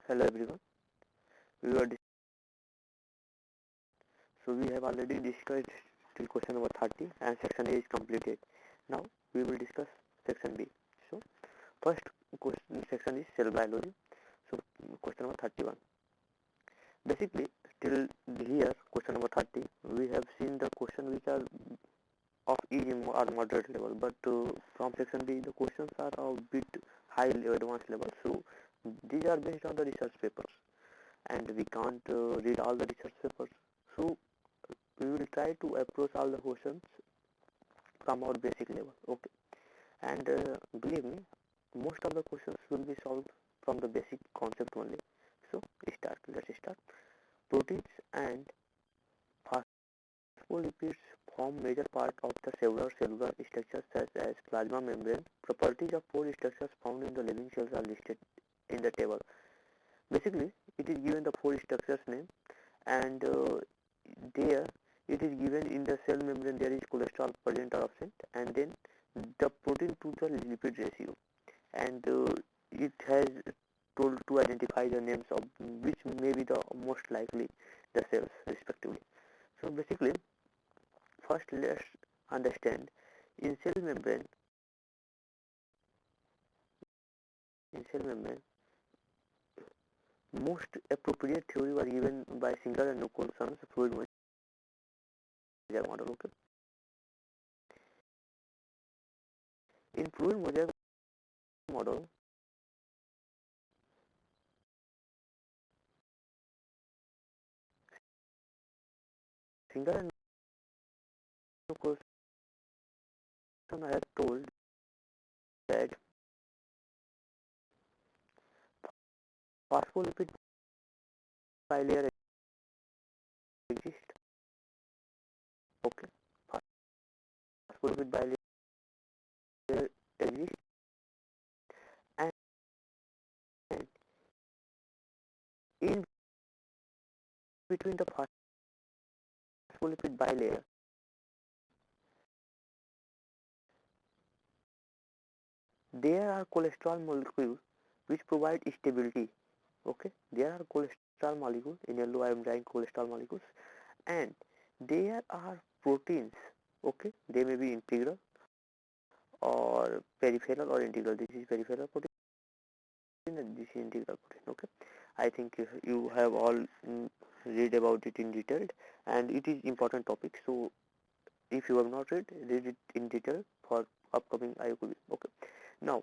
Hello everyone. We were so we have already discussed till question number 30 and section A is completed. Now we will discuss section B. So first question section is cell biology. So question number 31. Basically till here question number 30 we have seen the question which are of easy or moderate level, but from section B the questions are a bit high level, advanced level. So these are based on the research papers and we can't read all the research papers. So we will try to approach all the questions from our basic level, okay? And believe me, most of the questions will be solved from the basic concept only. So let's start. Proteins and phospholipids form major part of the several cellular structures such as plasma membrane. Properties of four structures found in the living cells are listed in the table. Basically, it is given the four structures name, and there it is given in the cell membrane there is cholesterol present or absent, and then the protein to the lipid ratio, and it has told to identify the names of which may be the most likely the cells respectively. So basically first let's understand in cell membrane in cell membrane most appropriate theory was given by Singer and Nicholson's fluid mosaic model, okay? In fluid mosaic model, Singer and Nicholson have told that phospholipid bilayer exist, okay? Phospholipid bilayer exist, and in between the phospholipid bilayer there are cholesterol molecules which provide stability, okay? There are cholesterol molecules, in yellow I am drawing cholesterol molecules, and there are proteins, okay? They may be integral or peripheral or integral. This is peripheral protein and this is integral protein, okay? I think you have all read about it in detail, and it is important topic. So if you have not read it in detail for upcoming IUQB, okay? Now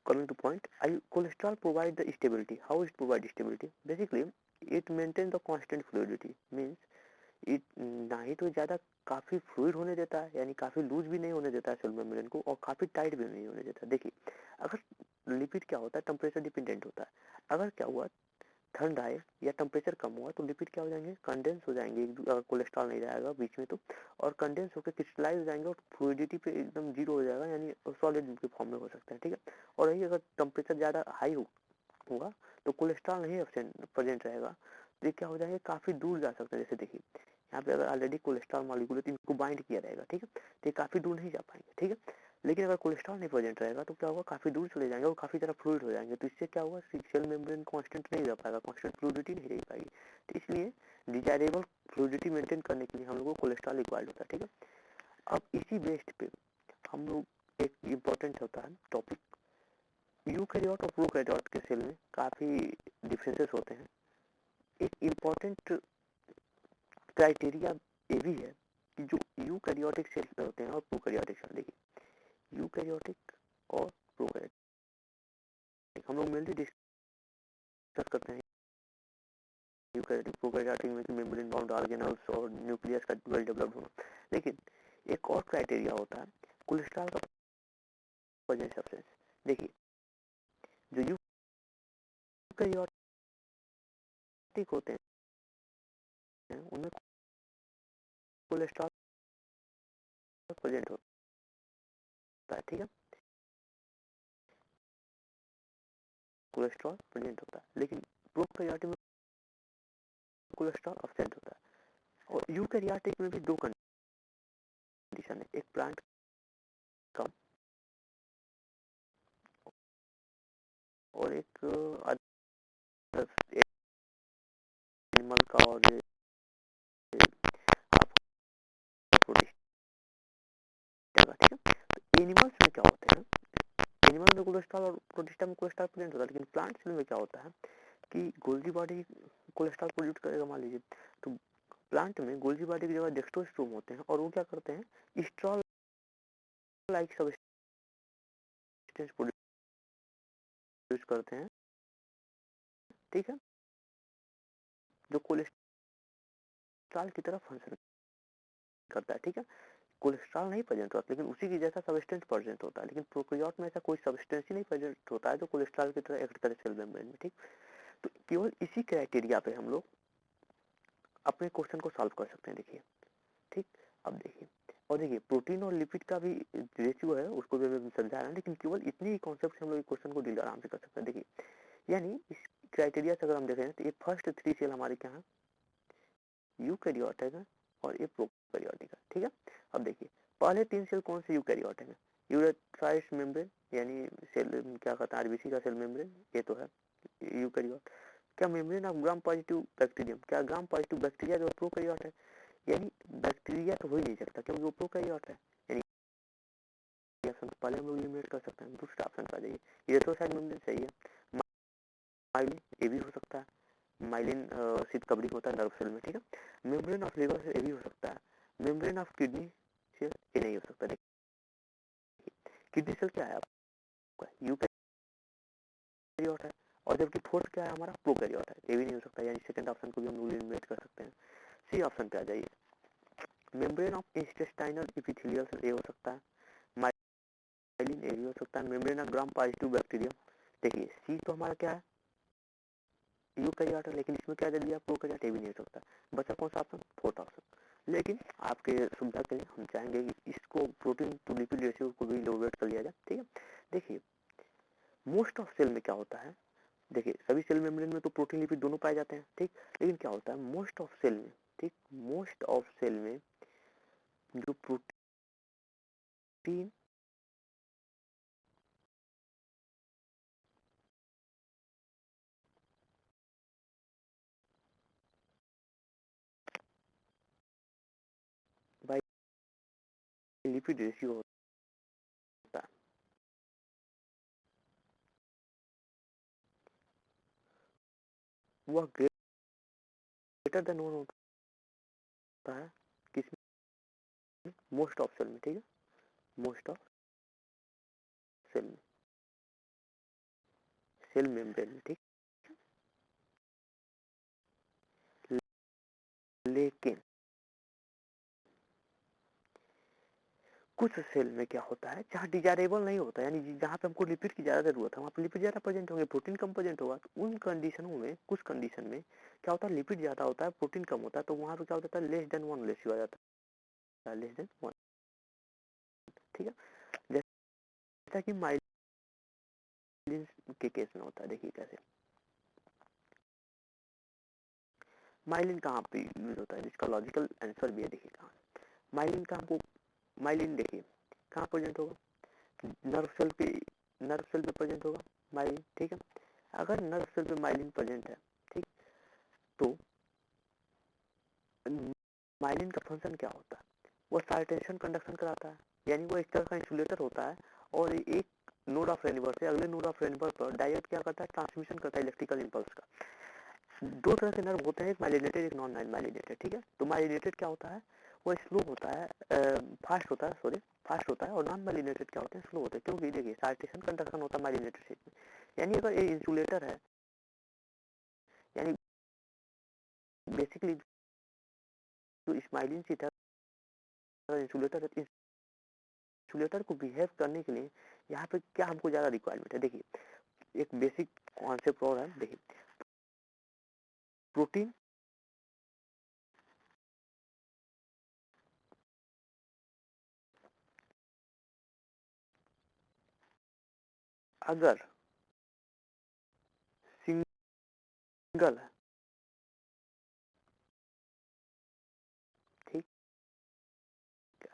coming to point, cholesterol provide the stability. How it provide stability? Basically it maintain the constant fluidity, means it ना ही तो ज़्यादा काफ़ी fluid होने देता है, यानी काफ़ी loose भी नहीं होने देता है सेल मेम्ब्रेन को, और काफ़ी टाइट भी नहीं होने देता। देखिए अगर लिपिड क्या होता है, टेम्परेचर डिपेंडेंट होता है। अगर क्या हुआ, ठंड आए या टेम्परेचर कम हुआ तो लिपिड क्या हो जाएंगे, कंडेंस हो जाएंगे, अगर कोलेस्ट्रॉल नहीं रहेगा बीच में तो, और कंडेंस होकर क्रिस्टलाइज हो जाएंगे और फ्लूइडिटी पे एकदम जीरो हो जाएगा, यानी सॉलिड के फॉर्म में हो सकता है, ठीक है। और यही अगर टेम्परेचर ज़्यादा हाई होगा तो कोलेस्ट्रॉल नहीं प्रेजेंट रहेगा, तो ये क्या हो जाएंगे, काफ़ी दूर जा सकते हैं। जैसे देखिए यहाँ पे अगर ऑलरेडी कोलेस्ट्रॉल मॉलिक्यूल है तो इनको बाइंड किया रहेगा, ठीक है, तो ये काफ़ी दूर नहीं जा पाएंगे, ठीक है। लेकिन अगर कोलेस्ट्रॉल नहीं प्रेजेंट रहेगा तो क्या होगा, काफ़ी दूर चले जाएंगे और काफ़ी ज़्यादा फ्लूइड हो जाएंगे, तो इससे क्या होगा, सेल मेम्ब्रेन कांस्टेंट नहीं रह पाएगा, कांस्टेंट फ्लूइडिटी नहीं रह पाएगी। तो इसलिए डिजायरेबल फ्लूइडिटी मेंटेन करने के लिए हम लोग को कोलेस्ट्रॉल रिक्वायर्ड होता है, ठीक है। अब इसी बेस्ड पे हम लोग एक इम्पोर्टेंट होता है टॉपिक, यूकैरियोट और प्रोकैरियोट के सेल में काफ़ी डिफरेंसेस होते हैं। एक इम्पोर्टेंट क्राइटेरिया ये भी है कि जो यूकैरियोटिक सेल होते हैं और प्रोकैरियोटिक सेल, देखिए यूकैरियोटिक और प्रोकैरियोटिक हम लोग मेनली डिस्कस करते हैं यूकैरियोटिक प्रोकैरियोटिक में मेम्ब्रेन बाउंड ऑर्गेनल्स और न्यूक्लियस का वेल डेवलप्ड होना। लेकिन एक और क्राइटेरिया होता है कोलेस्ट्रॉल का प्रेजेंस सब्सटेंस। देखिए जो यूकैरियोटिक होते हैं उनमें कोलेस्ट्रॉल प्रेजेंट होता है, ठीक है, कोलेस्ट्रॉल प्रेजेंट होता है, लेकिन प्रोकैरियोटिक में कोलेस्ट्रॉल एब्सेंट होता है। और यूकैरियोटिक में भी दो कंडीशन है, एक प्लांट कम और एक एनिमल का और प्रोटिस्टा का, ठीक है। तो एनिमल्स में क्या होते हैं, एनिमल में कोलेस्ट्रॉल और प्रोटिस्टा में कोलेस्ट्रॉल प्रेजेंट होता है, लेकिन प्लांट सेल में क्या होता है कि गोल्जी बॉडी कोलेस्ट्रॉल प्रोड्यूस करेगा, मान लीजिए। तो प्लांट में गोल्जी बॉडी की जगह डेक्स्ट्रोस्ट्रोम होते हैं, और वो क्या करते हैं, स्ट्रॉ लाइक सब्सटेंस प्रोड्यूस करते हैं, ठीक है, जो कोलेस्ट्रॉल की तरह फंक्शन करता है, ठीक है। कोलेस्ट्रॉल नहीं प्रेजेंट होता, लेकिन उसी की जैसा सब्सटेंस प्रेजेंट होता है, लेकिन प्रोकैरियोट में ऐसा कोई सब्सटेंस ही नहीं प्रेजेंट होता है जो कोलेस्ट्रॉल की तरह एक्ट करे सेल मेम्ब्रेन में, ठीक। तो केवल इसी क्राइटेरिया पे हम लोग अपने क्वेश्चन को सॉल्व कर सकते हैं, देखिए, ठीक। अब देखिए, और देखिए प्रोटीन और लिपिड का भी रेशियो है, उसको भी मैं समझा रहा हूँ, लेकिन केवल इतने ही कॉन्सेप्ट से हम लोग क्वेश्चन को डील आराम से कर सकते हैं। देखिए, यानी इस क्राइटेरिया से अगर हम देखें तो ये फर्स्ट 3 सेल हमारे क्या है, यूकैरियोटिक है, और ये प्रोकैरियोटिक है, ठीक है। अब देखिए, पहले 3 सेल कौन से यूकैरियोटिक है, यूरेथ्राइस मेम्ब्रेन, यानी सेल क्या कहता है, आरबीसी का सेल मेम्ब्रेन, ये तो है यूकैरियोट। क्या membrane of gram positive bacterium, क्या ग्राम पॉजिटिव बैक्टीरिया जो प्रोकैरियोट है, यानी बैक्टीरिया तो हो ही नहीं सकता क्योंकि वो प्रोकैरियोट है, यानी ऑप्शन पहले हम लोग एलिमिनेट कर सकते हैं। दूसरा ऑप्शन पे आ जाइए, इरेथ्रोसाइट मेम्ब्रेन सही है, माइलिन ये भी हो सकता है, माइलिन शीत कवरिंग होता है नर्व सेल में, ठीक है। मेम्ब्रेन ऑफ लिवर ये भी हो सकता है, मेम्ब्रेन ऑफ किडनी सेल ये नहीं हो सकता। देखिए, किडनी सेल क्या है आपका, यूकैरियोट है, और जबकि फोर्थ क्या है हमारा, प्रोकैरियोट है, ये भी नहीं हो सकता, यानी सेकंड ऑप्शन को भी हम लोग एलिमिनेट कर सकते हैं। सी ऑप्शन पे आ जाइए, membrane of intestinal epithelial cell ये हो सकता है, माइलिन ये भी हो सकता है, membrane of gram positive bacterium. देखिए, सी तो हमारा क्या है, यूकैरियोट है, लेकिन इसमें क्या दे दिया, प्रोकैरियोट, ये भी नहीं हो सकता। बचा कौन सा ऑप्शन, फोर्थ ऑप्शन। लेकिन आपके सुविधा के लिए हम चाहेंगे कि इसको प्रोटीन टू लिपिड रेशियो को भी इलोबरेट कर लिया जाए, ठीक है। देखिए, मोस्ट ऑफ सेल में क्या होता है, देखिए सभी सेल मेम्ब्रेन में तो प्रोटीन लिपिड दोनों पाए जाते हैं, ठीक। लेकिन क्या होता है मोस्ट ऑफ सेल में, ठीक, मोस्ट ऑफ सेल में जो प्रोटीन बाय लिपिड रेशियो होता है, वह ग्रेटर देन वन होता है, किसमें, मोस्ट ऑफ सेल में, ठीक है, मोस्ट ऑफ सेल में, सेल मेम्ब्रेन में, ठीक। लेकिन कुछ सेल में क्या होता है जहाँ डिजायरेबल नहीं होता, यानी जहाँ पे हमको लिपिड की ज्यादा जरूरत है वहाँ पे लिपिड ज्यादा प्रेजेंट होंगे, प्रोटीन कम प्रेजेंट होगा। तो उन कंडीशनों में, कुछ कंडीशन में क्या होता है, लिपिड ज्यादा होता है, प्रोटीन कम होता है, तो वहाँ पे क्या होता है, लेस देन वन रेशियो आ जाता है, लेस देन वन, ठीक है। जैसा कि माइलिन के केस में होता है, देखिए कैसे, माइलिन कहाँ पे यूज होता है, जिसका लॉजिकल आंसर भी है, देखिए कहाँ, माइलिन का हमको, माइलिन देखिए कहाँ प्रेजेंट होगा, नर्व सेल पे, नर्व सेल पे प्रेजेंट होगा माइलिन, ठीक है। अगर नर्व सेल पे माइलिन प्रेजेंट है, ठीक, तो माइलिन का फंक्शन क्या होता है, वो साइटेशन कंडक्शन कराता है, यानी वो एक तरह का इंसुलेटर होता है, और एक नोड ऑफ रेनिवर से अगले नोड ऑफ रेनिवर पर डायोड क्या करता है, ट्रांसमिशन करता है इलेक्ट्रिकल इंपल्स का। दो तरह के नर्व होते हैं, एक माइलिनेटेड एक नॉन माइलिनेटेड, ठीक है। तो माइलिनेटेड क्या होता है, वो स्लो होता है, फास्ट होता है, सॉरी फास्ट होता है, और नॉन माइलिनेटेड क्या होते हैं, स्लो होते हैं, क्योंकि देखिए साइटेशन कंडक्शन होता है माइलिनेटेड सेट में, यानी अगर ये इंसुलेटर है, यानी बेसिकली जो स्माइलिन शीट है इंसुलेटर है, इंसुलेटर को बिहेव करने के लिए यहाँ पे क्या हमको ज्यादा रिक्वायरमेंट है, देखिए एक बेसिक कॉन्सेप्ट और है, देखिए प्रोटीन अगर सिंगल है, ठीक,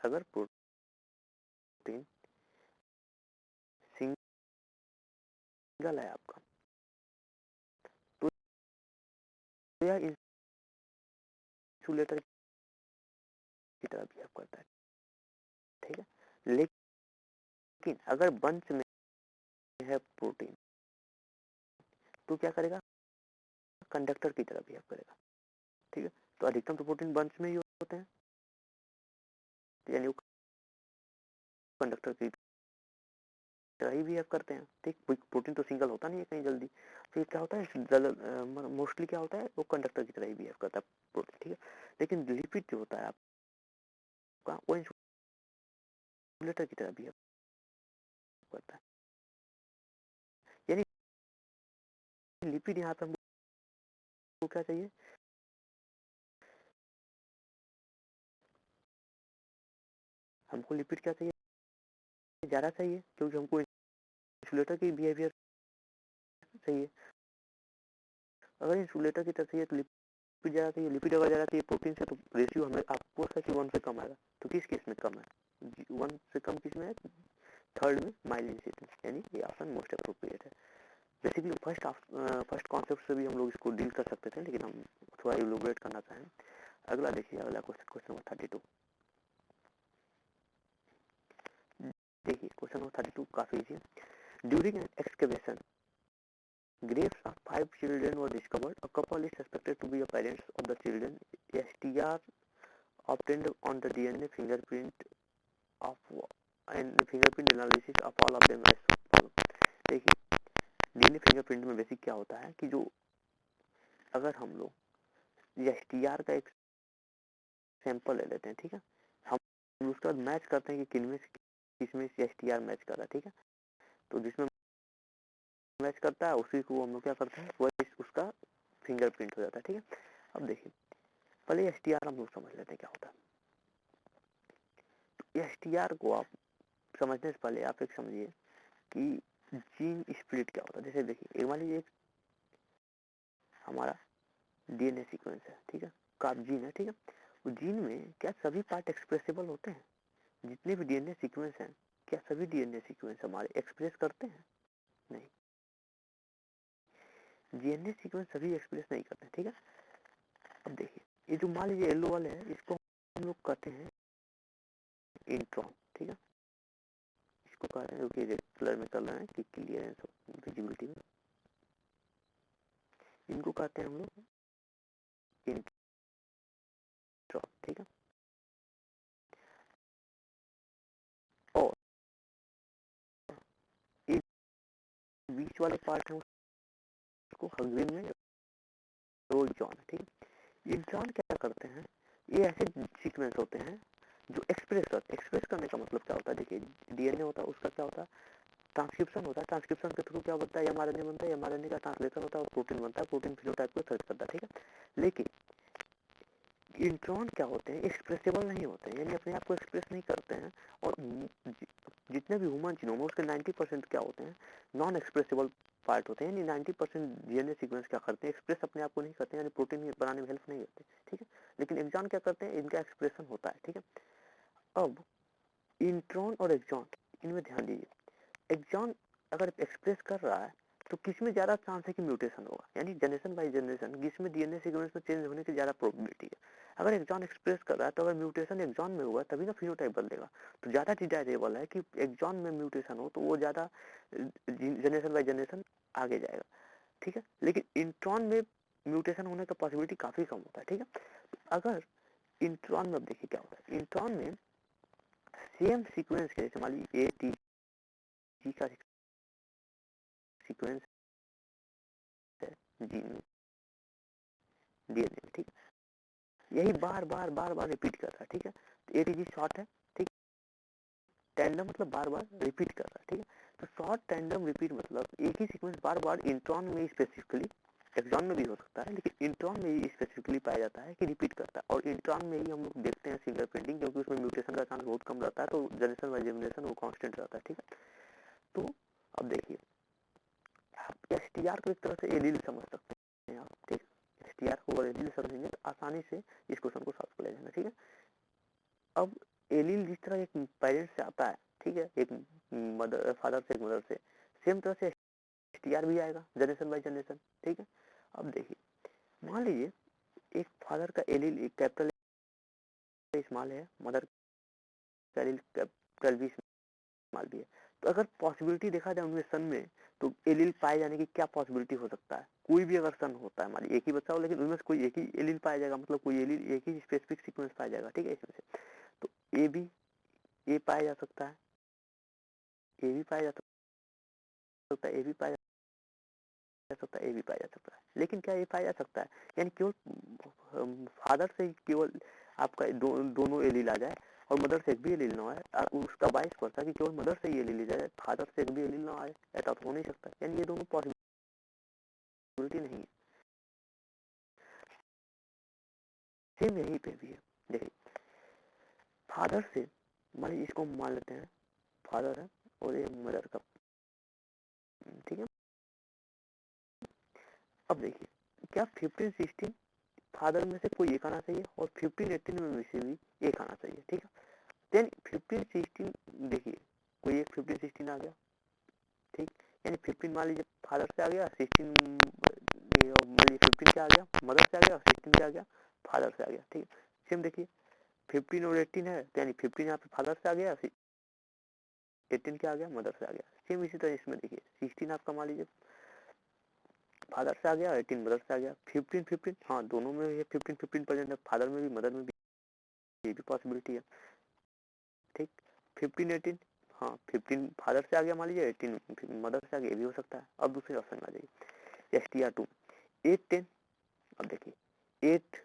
अगर प्रोटीन सिंगल है आपका, तो यह इंसुलेटर की तरह बिहेव करता है, ठीक है। लेकिन अगर बंच में है प्रोटीन तो क्या करेगा, कंडक्टर की तरह बिहेव करेगा, ठीक है। तो अधिकतम तो प्रोटीन बंच में ही होते हैं, यानी वो कंडक्टर की तरह ही बिहेव करते हैं, ठीक। प्रोटीन तो सिंगल होता नहीं है कहीं जल्दी, फिर क्या होता है मोस्टली क्या होता है, वो कंडक्टर की तरह ही बिहेव करता है प्रोटीन, ठीक है। लेकिन लिपिड जो होता है आपका वो इंसुलेटर की तरह बिहेव करता है, यानी लिपिड यहाँ पे हमको क्या चाहिए, हमको लिपिड क्या चाहिए, ज़्यादा चाहिए, क्योंकि हमको इंसुलेटर की बिहेवियर चाहिए। अगर इंसुलेटर की तरह चाहिए तो लिपिड ज़्यादा चाहिए, लिपिड अगर ज़्यादा चाहिए प्रोटीन से तो रेशियो हमें आपको कि 1 से कम आएगा। तो किस केस में कम है, 1 से कम किस में है, थर्ड में माइलिन सीक्वेंस, यानी ये ऑप्शन मोस्ट अप्रोप्रिएट है। बेसिकली फर्स्ट कॉन्सेप्ट से भी हम लोग इसको डील कर सकते थे, लेकिन हम थोड़ा इलैबोरेट करना चाहें। अगला देखिए, अगला क्वेश्चन नंबर 32। देखिए क्वेश्चन नंबर 32 काफी इजी है। During an excavation graves of 5 children were discovered. A couple is suspected to be the parents of the children. STR obtained on the DNA fingerprint of and fingerprint analysis of all of them as follows. देखिए DNA fingerprint में basic क्या होता है कि जो अगर हम लोग एसटीआर का एक सैंपल ले लेते हैं, ठीक है, हम उसके बाद मैच करते हैं कि किसमें एसटीआर मैच कर रहा है, ठीक है। तो जिसमें मैच करता है उसी को हम लोग क्या करते हैं, वो उसका फिंगरप्रिंट हो जाता है, ठीक है। अब देखिए पहले एसटीआर हम लोग समझ लेते हैं क्या होता है। एसटीआर को आप समझने से पहले आप एक समझिए कि जीन स्प्लिट क्या होता है। जैसे देखिए एक मान लीजिए हमारा डीएनए सीक्वेंस है, ठीक है, का जीन है, ठीक है। वो जीन में क्या सभी पार्ट एक्सप्रेसिबल होते हैं, जितने भी डीएनए सीक्वेंस हैं क्या सभी डीएनए सीक्वेंस हमारे एक्सप्रेस करते हैं, नहीं, डीएनए सीक्वेंस सभी एक्सप्रेस नहीं करते, ठीक है। अब देखिए ये जो मान लीजिए येलो वाले हैं इसको हम लोग कहते हैं इंट्रॉन, ठीक है। इसको कहते हैं, क्योंकि रेड कलर में कर रहे हैं कि क्लियरेंस विजिबिलिटी में, इनको कहते हैं हम लोग इंट्रॉन, ठीक है। और ये बीच वाले पार्ट है उसको हंगरी में रोल जॉन, ठीक है। इंट्रॉन क्या करते हैं, ये ऐसे सीक्वेंस होते हैं जो एक्सप्रेस करने का मतलब क्या होता है। देखिए डीएनए होता है उसका क्या होता है, ट्रांसक्रिप्शन होता है, ट्रांसक्रिप्शन के थ्रू क्या बनता है, एमआरएनए बनता है, एमआरएनए का ट्रांसलेशन होता है और प्रोटीन बनता है, प्रोटीन फिनोटाइप को सर्च करता है, ठीक है। लेकिन इंट्रॉन क्या होते हैं, एक्सप्रेसिबल नहीं होते हैं, यानी अपने आप को एक्सप्रेस नहीं करते हैं। और जितने भी ह्यूमन जीनोम है उसके 90% क्या होते हैं, नॉन एक्सप्रेसिबल पार्ट होते हैं, यानी 90% डीएनए सीक्वेंस क्या करते हैं, एक्सप्रेस अपने आप को नहीं करते हैं, यानी प्रोटीन बनाने में हेल्प नहीं होते, ठीक है। लेकिन एक्सॉन क्या करते हैं, इनका एक्सप्रेशन होता है, ठीक है। अब इंट्रॉन और एक्सॉन, इनमें ध्यान दीजिए, एक्सॉन अगर एक्सप्रेस कर रहा है तो किसमें ज्यादा चांस है कि म्यूटेशन होगा, यानी जनरेशन बाय जनरेशन किसमें डीएनए सीक्वेंस में चेंज होने की ज्यादा प्रोबेबिलिटी है। अगर एक्सॉन एक्सप्रेस कर रहा है तो अगर म्यूटेशन एक्सॉन में हुआ तभी ना फिनोटाइप बदलेगा, तो ज्यादा डिजायरेबल है कि एक्सॉन में म्यूटेशन हो तो वो ज्यादा जनरेशन बाय जनरेशन आगे जाएगा, ठीक है। लेकिन इंट्रॉन में म्यूटेशन होने का पॉसिबिलिटी काफी कम होता है, ठीक है। अगर इंट्रॉन में अब देखिए क्या होता है, इंट्रॉन में सेम सीक्वेंस के जैसे मान लीजिए ए टी जी का सीक्वेंस है जीन में, डीएनए में, ठीक है, यही बार बार बार बार रिपीट कर रहा है, ठीक है। तो एटीजी शॉर्ट है, ठीक, टैंडम मतलब बार बार रिपीट कर रहा है, ठीक है। तो शॉर्ट टैंडम रिपीट मतलब एक ही सीक्वेंस बार बार इंट्रॉन में स्पेसिफिकली, एक्सॉन में भी हो सकता है लेकिन इंट्रॉन में ही स्पेसिफिकली पाया जाता है कि रिपीट करता है। और इंट्रॉन में ही हम लोग देखते हैं फिंगरप्रिंटिंग, क्योंकि उसमें म्यूटेशन का चांस बहुत कम रहता है, तो जनरेशन बाय जनरेशन वो कांस्टेंट रहता है, ठीक है। तो अब देखिए आप एसटीआर को एक तरह से एलील समझ सकते हैं आप, ठीक है। एसटीआर को अगर एलील समझेंगे तो आसानी से इस क्वेश्चन को सॉल्व कर ले जाएंगे, ठीक है। अब एलील जिस तरह एक पेरेंट्स से आता है, ठीक है, एक मदर फादर से एक मदर से, सेम तरह से एसटीआर भी आएगा जनरेशन बाय जनरेशन, ठीक है। अब देखिए मान लीजिए एक फादर का एलील कैपिटल स्मॉल है, मदर का एलील कैपिटल भी स्मॉल भी है, तो अगर पॉसिबिलिटी देखा जाए उनमें सन में, तो एलील पाए जाने की क्या पॉसिबिलिटी हो सकता है? कोई भी अगर सन होता है, मान लीजिए एक ही बच्चा हो लेकिन उनमें से कोई एक ही एलील पाया जाएगा, मतलब कोई एलील एक ही स्पेसिफिक सीक्वेंस पाया जाएगा, ठीक है इसमें से। तो ए भी ए पाया जा सकता है, ए भी पाया जा सकता है, ए भी पाया जा सकता है, ए भी पाया जा सकता है, लेकिन क्या ये पाया जा सकता है यानी केवल फादर से ही केवल आपका दोनों एलील आ जाए और मदर से एक भी एलील ना आए, उसका बाइस पड़ता है कि केवल मदर से ही एलील जाए, फादर से एक भी एलील ना आए, ऐसा तो हो नहीं सकता। यानी ये दोनों पॉसिबिलिटी नहीं है। सेम यहीं पे भी है, देखिए फादर से मान लीजिए इसको मान लेते हैं फादर है और ये मदर का, ठीक है। अब देखिए क्या 15 16 फादर में से कोई एक आना चाहिए और 15 18 में से भी एक आना चाहिए, ठीक है। देन 15 16 देखिए कोई एक 15 16 आ गया, ठीक, यानी 15 मान लीजिए फादर से आ गया, 16 मान लीजिए 15 क्या आ गया मदर से आ गया और 16 क्या आ गया फादर से आ गया, ठीक है। सेम देखिए 15 और 18 है, तो यानी 15 यहाँ पे फादर से आ गया, 18 क्या आ गया मदर से आ गया। सेम इसी तरह इसमें देखिए 16 आपका मान लीजिए फादर से आ गया, 18 मदर से आ गया, 15 15 हाँ दोनों में ये 15 15 प्रेजेंट है, फादर में भी मदर में भी, ये भी पॉसिबिलिटी है, ठीक। 15 18 हाँ 15 फादर से आ गया मान लीजिए, 18 मदर से आ गया, ये भी हो सकता है। अब दूसरे ऑप्शन में आ जाइए STR2 8 10। अब देखिए 8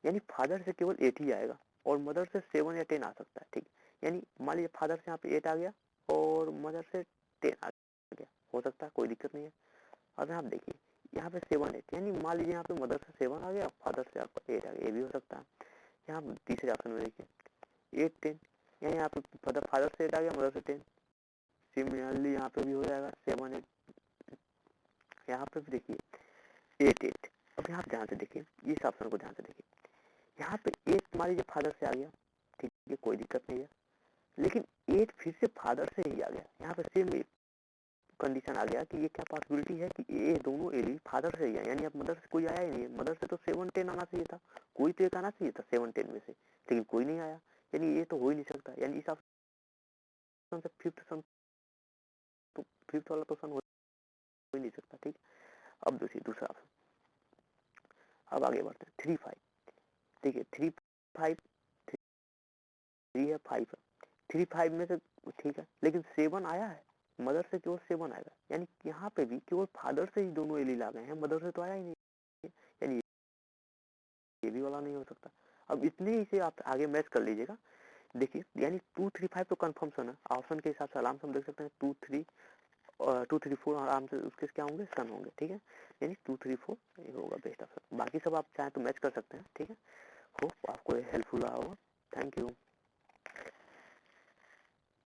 यानी फादर से केवल 8 ही आएगा और मदर से 7 या 10 आ सकता है, ठीक। यानी मान लीजिए फादर से यहाँ पे 8 आ गया और मदर से 10 आ गया, हो सकता है, कोई दिक्कत नहीं है। अब यहाँ देखिए यहाँ पे 7 8 यानी मान लीजिए यहाँ पे मदर से 7 आ गया, फादर से आपका 8 आ गया, ये भी हो सकता है। यहाँ तीसरे ऑप्शन में देखिए 8 10 यानी यहाँ पे फादर से 8 आ गया, मदर से 10। सिमिलरली यहाँ पे भी हो जाएगा 7 8, यहाँ पे भी देखिए 8 8। अब यहाँ ध्यान से देखिए इस ऑप्शन को ध्यान से देखिए, यहाँ पे 8 मान लीजिए फादर से आ गया, ठीक है कोई दिक्कत नहीं है, लेकिन 8 फिर से फादर से ही आ गया। यहाँ पे सेम कंडीशन आ गया कि ये क्या पॉसिबिलिटी है कि ये दोनों एली फादर से ही है, यानी अब मदर से कोई आया ही नहीं है। मदर से तो 7 10 आना चाहिए था, कोई तो एक आना चाहिए था 7 10 में से, लेकिन कोई नहीं आया, यानी ये तो हो ही नहीं सकता। यानी इस ऑप्शन से फिफ्थ सन, तो फिफ्थ वाला तो सन हो ही नहीं सकता, ठीक। अब दूसरा ऑप्शन, अब आगे बढ़ते हैं 3 5। देखिए 3 5 3 है 5 है, 3 5 में से ठीक है, लेकिन 7 आया है, मदर से केवल 7 आएगा, यानी यहाँ पे भी केवल फादर से ही दोनों एलील आ गए हैं, मदर से तो आया ही नहीं, यानी ये भी वाला नहीं हो सकता। अब इतने ही से आप आगे मैच कर लीजिएगा, देखिए यानी 2 3 5 तो कंफर्म सन है, ऑप्शन के हिसाब से आराम से हम देख सकते हैं 2 3 और 2 3 4 आराम से उसके क्या होंगे सन होंगे, ठीक है। यानी 2 3 4 ये होगा बेस्ट ऑप्शन, बाकी सब आप चाहें तो मैच कर सकते हैं, ठीक है। होप आपको हेल्पफुल रहा होगा, थैंक यू।